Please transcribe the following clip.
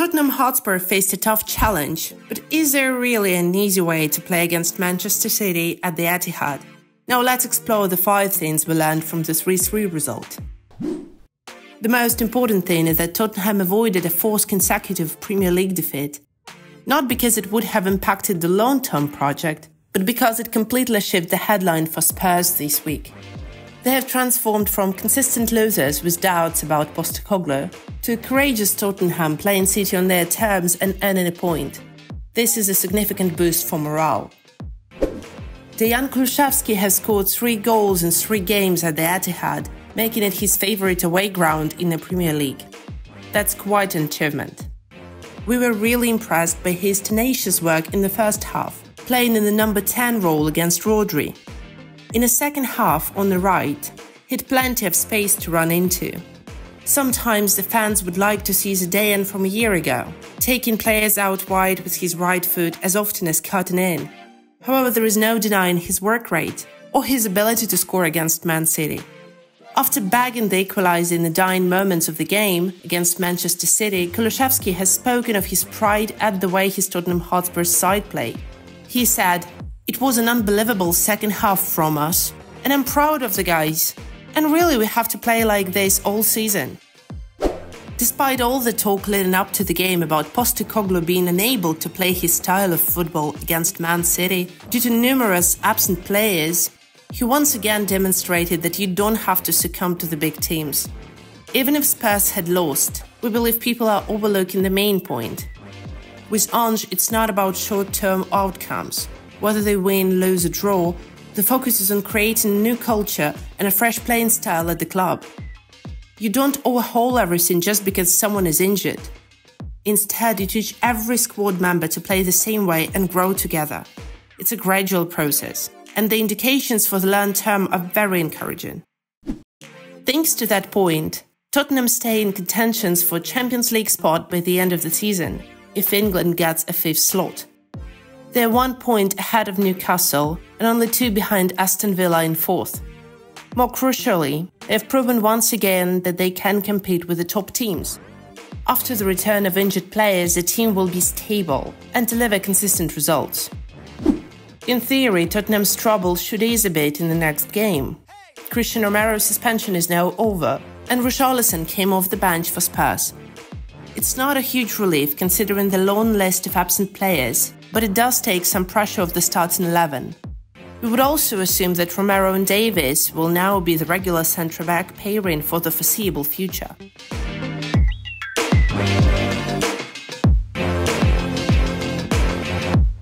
Tottenham Hotspur faced a tough challenge, but is there really an easy way to play against Manchester City at the Etihad? Now let's explore the 5 things we learned from the 3-3 result. The most important thing is that Tottenham avoided a 4th consecutive Premier League defeat, not because it would have impacted the long-term project, but because it completely shifted the headline for Spurs this week. They have transformed from consistent losers with doubts about Postecoglou to a courageous Tottenham playing City on their terms and earning a point. This is a significant boost for morale. Dejan Kulusevski has scored 3 goals in 3 games at the Etihad, making it his favourite away ground in the Premier League. That's quite an achievement. We were really impressed by his tenacious work in the first half, playing in the number 10 role against Rodri. In the second half, on the right, he had plenty of space to run into. Sometimes the fans would like to see Zidane from a year ago, taking players out wide with his right foot as often as cutting in. However, there is no denying his work rate or his ability to score against Man City. After bagging the equaliser in the dying moments of the game against Manchester City, Kulusevski has spoken of his pride at the way his Tottenham Hotspur side played. He said, "It was an unbelievable second half from us, and I'm proud of the guys. And really we have to play like this all season." Despite all the talk leading up to the game about Postecoglou being unable to play his style of football against Man City due to numerous absent players, he once again demonstrated that you don't have to succumb to the big teams. Even if Spurs had lost, we believe people are overlooking the main point. With Ange, it's not about short-term outcomes. Whether they win, lose or draw, the focus is on creating a new culture and a fresh playing style at the club. You don't overhaul everything just because someone is injured. Instead, you teach every squad member to play the same way and grow together. It's a gradual process, and the indications for the long term are very encouraging. Thanks to that point, Tottenham stay in contentions for a Champions League spot by the end of the season, if England gets a 5th slot. They are 1 point ahead of Newcastle and only 2 behind Aston Villa in 4th. More crucially, they have proven once again that they can compete with the top teams. After the return of injured players, the team will be stable and deliver consistent results. In theory, Tottenham's trouble should ease a bit in the next game. Cristiano Romero's suspension is now over, and Richarlison came off the bench for Spurs. It's not a huge relief considering the long list of absent players, but it does take some pressure off the starting 11. We would also assume that Romero and Davies will now be the regular centre-back pairing for the foreseeable future.